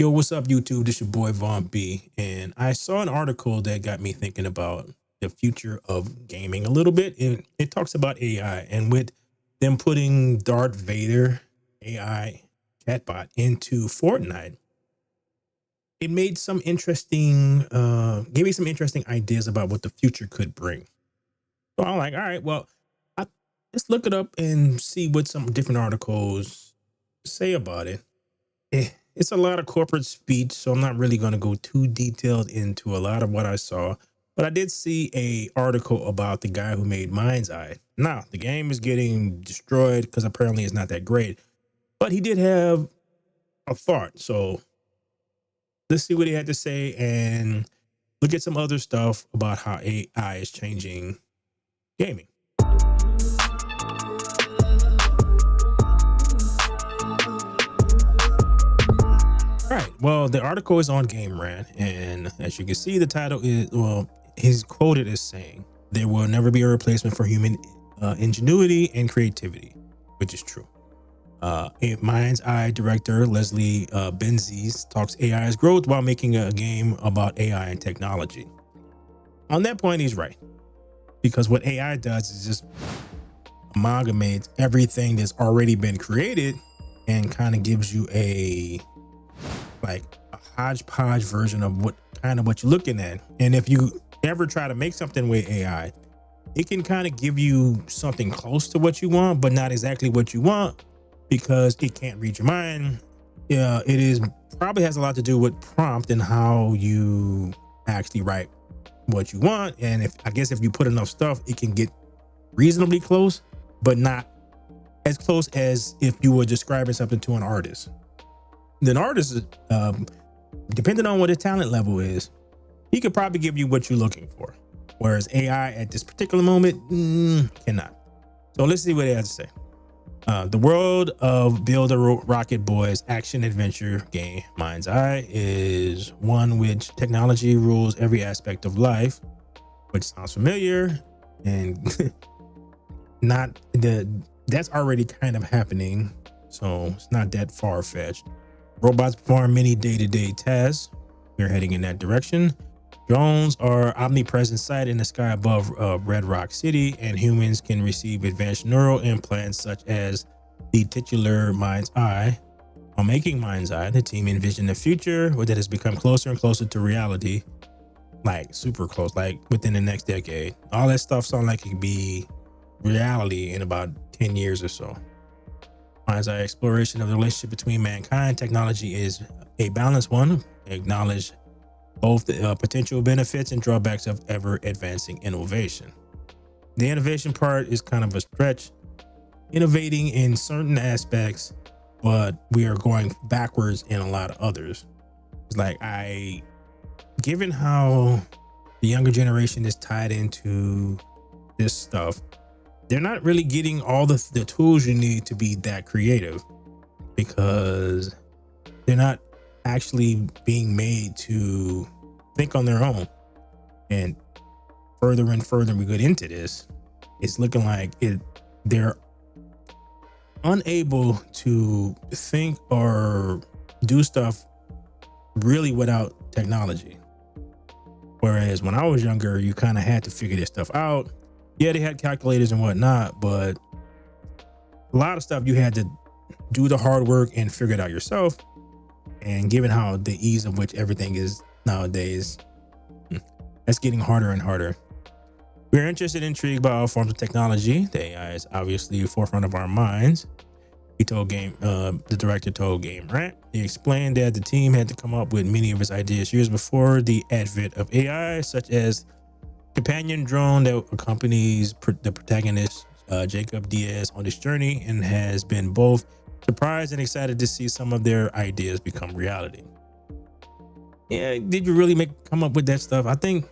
Yo, what's up, YouTube? This your boy Vaughn B, and I saw an article that got me thinking about the future of gaming a little bit. It talks about AI, and with them putting Darth Vader AI chatbot into Fortnite, it made some interesting, gave me some interesting ideas about what the future could bring. So I'm like, all right, well, I, let's look it up and see what some different articles say about it. It's a lot of corporate speech, so I'm not really going to go too detailed into a lot of what I saw. But I did see a article about the guy who made Mind's Eye. Now, the game is getting destroyed because apparently it's not that great. But he did have a thought. So let's see what he had to say and look at some other stuff about how AI is changing gaming. All right. Well, the article is on Game Rant, and as you can see, the title is, well, he's quoted as saying, "There will never be a replacement for human ingenuity and creativity," which is true. Mind's Eye director Leslie Benzies talks AI's growth while making a game about AI and technology. On that point, he's right, because what AI does is just amalgamates everything that's already been created and kind of gives you a like a hodgepodge version of what you're looking at. And if you ever try to make something with AI, it can kind of give you something close to what you want, but not exactly what you want because it can't read your mind. Yeah, it is probably has a lot to do with prompt and how you actually write what you want. And if you put enough stuff, it can get reasonably close, but not as close as if you were describing something to an artist. Then artists, depending on what his talent level is, he could probably give you what you're looking for. Whereas AI at this particular moment cannot. So let's see what he has to say. The world of Build a Rocket Boy's action adventure game Mind's Eye is one which technology rules every aspect of life, which sounds familiar and not that's already kind of happening. So it's not that far fetched. Robots perform many day-to-day tasks. We're heading in that direction. Drones are omnipresent sight in the sky above Red Rock City, and humans can receive advanced neural implants such as the titular Mind's Eye. While making Mind's Eye, the team envisioned a future that has become closer and closer to reality, like super close, like within the next decade. All that stuff sounds like it could be reality in about 10 years or so. Mind's Eye exploration of the relationship between mankind and technology is a balanced one. Acknowledge both the potential benefits and drawbacks of ever advancing innovation. The innovation part is kind of a stretch, innovating in certain aspects, but we are going backwards in a lot of others. It's like given how the younger generation is tied into this stuff, they're not really getting all the tools you need to be that creative because they're not actually being made to think on their own. And further and further we get into this, it's looking like they're unable to think or do stuff really without technology. Whereas when I was younger, you kind of had to figure this stuff out. Yeah, they had calculators and whatnot, but a lot of stuff you had to do the hard work and figure it out yourself. And given how the ease of which everything is nowadays, that's getting harder and harder. We're interested and intrigued by all forms of technology. The AI is obviously the forefront of our minds. The director told Game Rant. He explained that the team had to come up with many of his ideas years before the advent of AI, such as companion drone that accompanies the protagonist, Jacob Diaz, on this journey, and has been both surprised and excited to see some of their ideas become reality. Yeah, did you really come up with that stuff? I think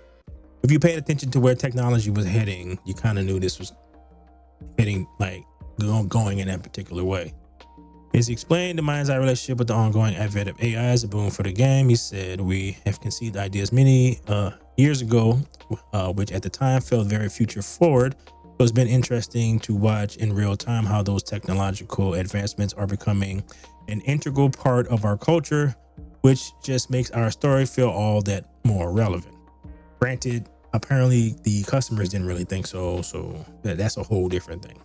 if you paid attention to where technology was heading, you kind of knew this was heading like going in that particular way. He's explained the Mind's Eye relationship with the ongoing advent of AI as a boom for the game. He said, "We have conceived ideas many years ago, which at the time felt very future forward. So it's been interesting to watch in real time how those technological advancements are becoming an integral part of our culture, which just makes our story feel all that more relevant. Granted, apparently the customers didn't really think so, so that's a whole different thing.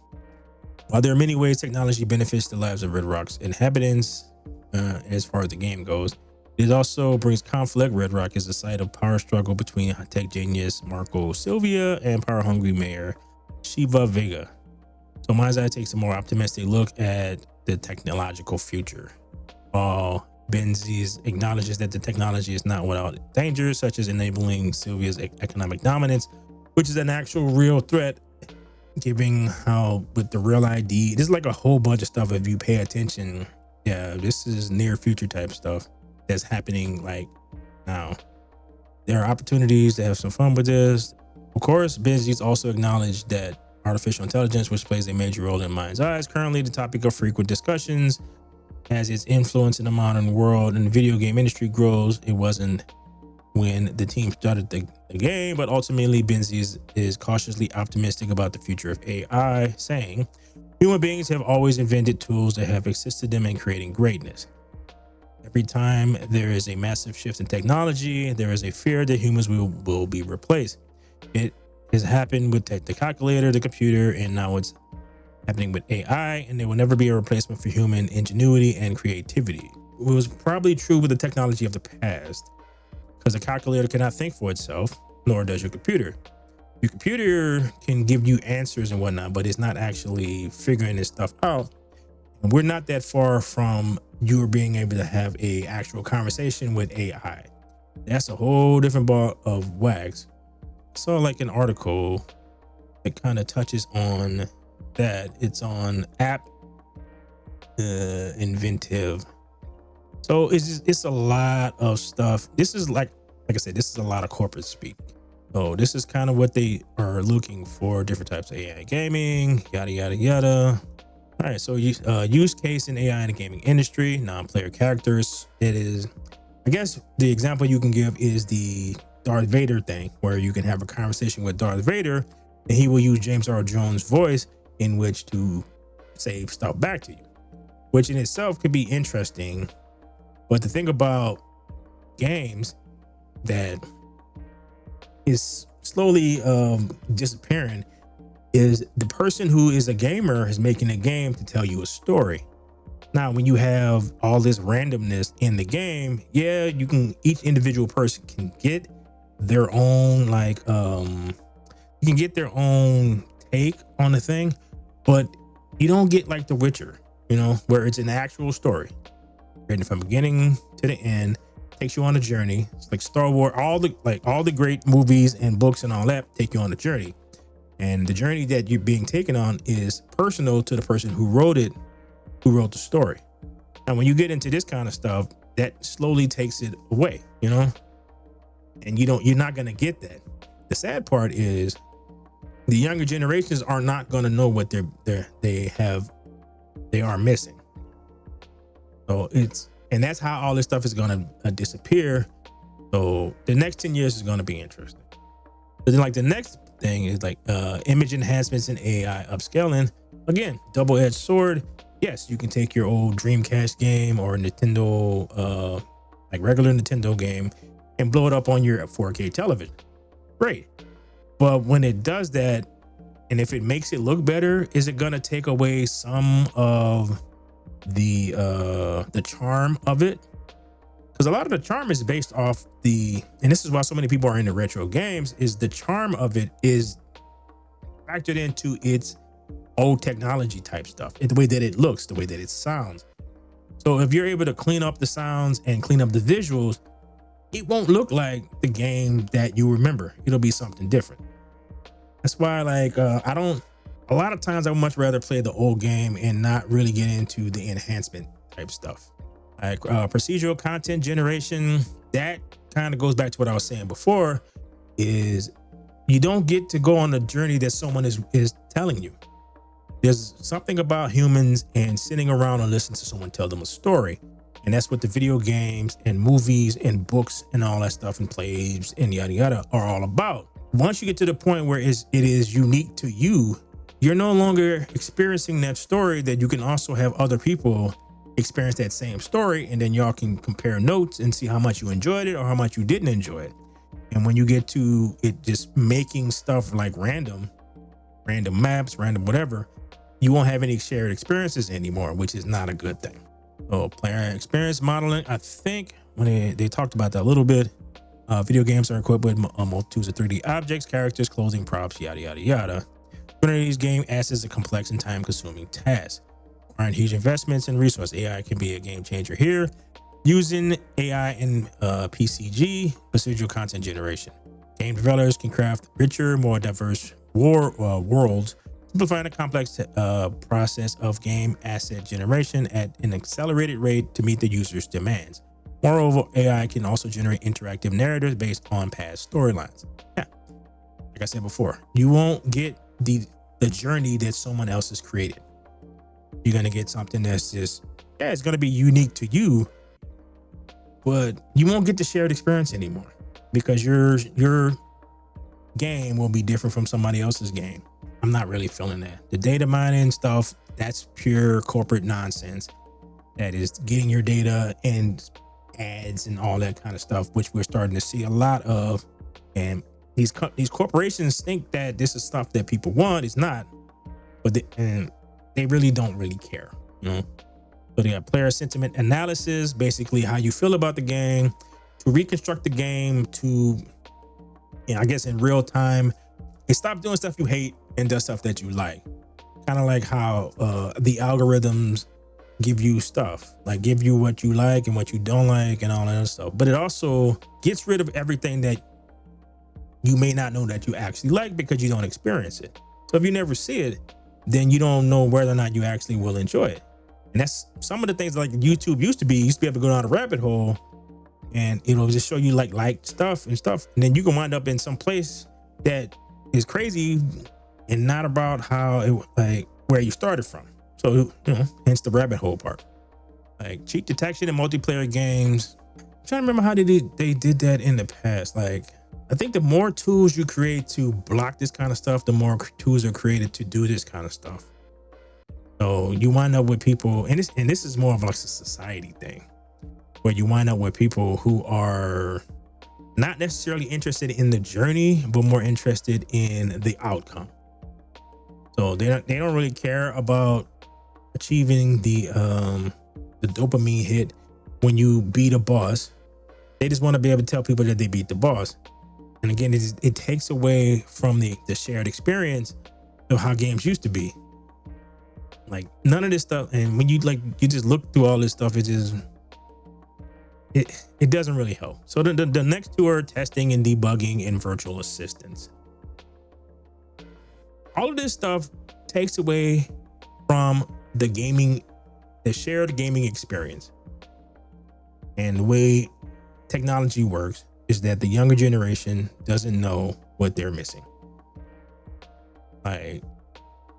While there are many ways technology benefits the lives of Red Rock's inhabitants, as far as the game goes, it also brings conflict. Red Rock is the site of power struggle between tech genius Marco Silvia and power-hungry mayor Shiva Vega. So Mind's Eye takes a more optimistic look at the technological future. While Benzies acknowledges that the technology is not without dangers, such as enabling Sylvia's economic dominance, which is an actual real threat, giving how with the real ID, there's like a whole bunch of stuff if you pay attention. Yeah, this is near future type stuff that's happening like now. There are opportunities to have some fun with this. Of course, Benzies also acknowledged that artificial intelligence, which plays a major role in Mind's Eye, is currently the topic of frequent discussions as its influence in the modern world and the video game industry grows. It wasn't when the team started the game, but ultimately Benzies is cautiously optimistic about the future of AI, saying, human beings have always invented tools that have assisted them in creating greatness. Every time there is a massive shift in technology, there is a fear that humans will be replaced. It has happened with the calculator, the computer, and now it's happening with AI, and there will never be a replacement for human ingenuity and creativity. It was probably true with the technology of the past, because the calculator cannot think for itself, nor does your computer. Your computer can give you answers and whatnot, but it's not actually figuring this stuff out. And we're not that far from you being able to have a actual conversation with AI. That's a whole different ball of wax. I saw like an article that kind of touches on that. It's on App Inventive. So it's a lot of stuff. This is like I said, this is a lot of corporate speak. So this is kind of what they are looking for, different types of AI gaming, yada, yada, yada. All right, so use case in AI in the gaming industry, non-player characters. It is, I guess the example you can give is the Darth Vader thing, where you can have a conversation with Darth Vader and he will use James Earl Jones' voice in which to say stuff back to you, which in itself could be interesting. But the thing about games that is slowly disappearing is the person who is a gamer is making a game to tell you a story. Now, when you have all this randomness in the game, yeah, you can, each individual person can get their own, like, you can get their own take on the thing, but you don't get like The Witcher, you know, where it's an actual story written from beginning to the end, takes you on a journey. It's like Star Wars, all the great movies and books and all that take you on a journey. And the journey that you're being taken on is personal to the person who wrote it, who wrote the story. And when you get into this kind of stuff, that slowly takes it away, you know? And you're not going to get that. The sad part is the younger generations are not going to know what they are missing. So and that's how all this stuff is going to disappear. So the next 10 years is going to be interesting. But then like the next thing is like image enhancements and AI upscaling. Again, double-edged sword. Yes, you can take your old Dreamcast game or Nintendo, like regular Nintendo game, and blow it up on your 4K television. Great. But when it does that, and if it makes it look better, is it going to take away some of the charm of it? Because a lot of the charm is based off and this is why so many people are into retro games, is the charm of it is factored into its old technology type stuff, the way that it looks, the way that it sounds. So if you're able to clean up the sounds and clean up the visuals, it won't look like the game that you remember. It'll be something different. That's why, like, a lot of times I would much rather play the old game and not really get into the enhancement type stuff. Like procedural content generation, that kind of goes back to what I was saying before, is you don't get to go on the journey that someone is telling you. There's something about humans and sitting around and listening to someone tell them a story. And that's what the video games and movies and books and all that stuff and plays and yada yada are all about. Once you get to the point where it is unique to you, you're no longer experiencing that story, that you can also have other people experience that same story, and then y'all can compare notes and see how much you enjoyed it or how much you didn't enjoy it. And when you get to it just making stuff like random maps, random whatever, you won't have any shared experiences anymore, which is not a good thing. So player experience modeling, I think when they talked about that a little bit, video games are equipped with multitudes of 3D objects, characters, clothing, props, yada, yada, yada. Running these game as a complex and time-consuming task, requiring huge investments and resources. AI can be a game changer here. Using AI in PCG, procedural content generation. Game developers can craft richer, more diverse worlds, simplifying the complex process of game asset generation at an accelerated rate to meet the user's demands. Moreover, AI can also generate interactive narratives based on past storylines. Yeah, like I said before, you won't get the journey that someone else has created. You're gonna get something that's just, yeah, it's gonna be unique to you, but you won't get the shared experience anymore because your game will be different from somebody else's game. I'm not really feeling that. The data mining stuff, that's pure corporate nonsense. That is getting your data and ads and all that kind of stuff, which we're starting to see a lot of. And these corporations think that this is stuff that people want. It's not, but they really don't really care, you know. So they have player sentiment analysis, basically how you feel about the game, to reconstruct the game to, you know, I guess in real time, and stop doing stuff you hate and does stuff that you like. Kind of like how the algorithms give you stuff, like give you what you like and what you don't like and all that stuff. But it also gets rid of everything that you may not know that you actually like because you don't experience it. So if you never see it, then you don't know whether or not you actually will enjoy it. And that's some of the things like YouTube used to be. You used to be able to go down a rabbit hole and it'll just show you like stuff. And then you can wind up in some place that is crazy and not about how it, like where you started from. So, you know, hence the rabbit hole part. Like cheat detection in multiplayer games. I'm trying to remember how they did that in the past. Like, I think the more tools you create to block this kind of stuff, the more tools are created to do this kind of stuff. So you wind up with people, and this is more of like a society thing, where you wind up with people who are not necessarily interested in the journey, but more interested in the outcome. So they don't really care about achieving the dopamine hit when you beat a boss. They just want to be able to tell people that they beat the boss. And again, it takes away from the shared experience of how games used to be. Like none of this stuff. And when you just look through all this stuff, it doesn't really help. So the next two are testing and debugging and virtual assistants. All of this stuff takes away from the shared gaming experience. And the way technology works is that the younger generation doesn't know what they're missing. Like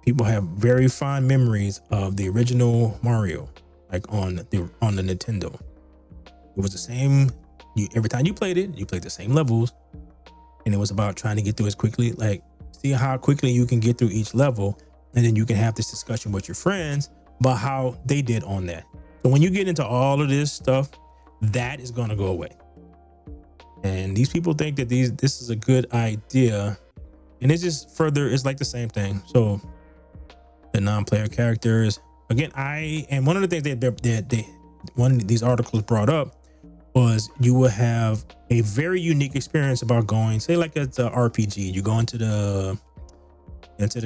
people have very fond memories of the original Mario, like on the Nintendo. It was the same. Every time you played it, you played the same levels, and it was about trying to get through as quickly, like see how quickly you can get through each level, and then you can have this discussion with your friends about how they did on that. So when you get into all of this stuff, that is going to go away. And these people think that this is a good idea, and it's just it's like the same thing. So the non-player characters, again, and one of the things that one of these articles brought up was you will have a very unique experience about going, say like it's a RPG, you go into the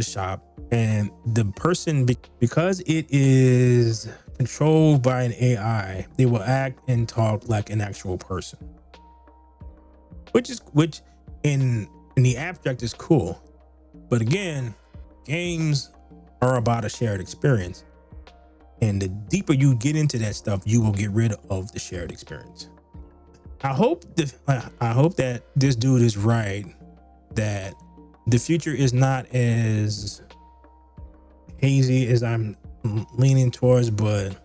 shop, and the person, because it is controlled by an AI, they will act and talk like an actual person, which in the abstract is cool. But again, games are about a shared experience, and the deeper you get into that stuff, you will get rid of the shared experience. I hope that this dude is right, that the future is not as hazy as I'm leaning towards, but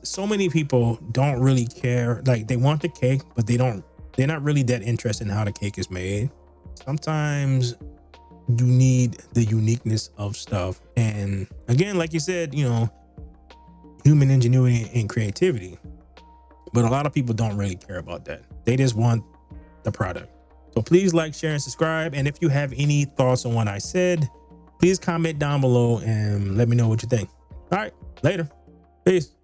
so many people don't really care. Like they want the cake, but they're not really that interested in how the cake is made. Sometimes you need the uniqueness of stuff. And again, like you said, you human ingenuity and creativity. But a lot of people don't really care about that. They just want the product. So please like, share, and subscribe. And if you have any thoughts on what I said, please comment down below and let me know what you think. All right, later. Peace.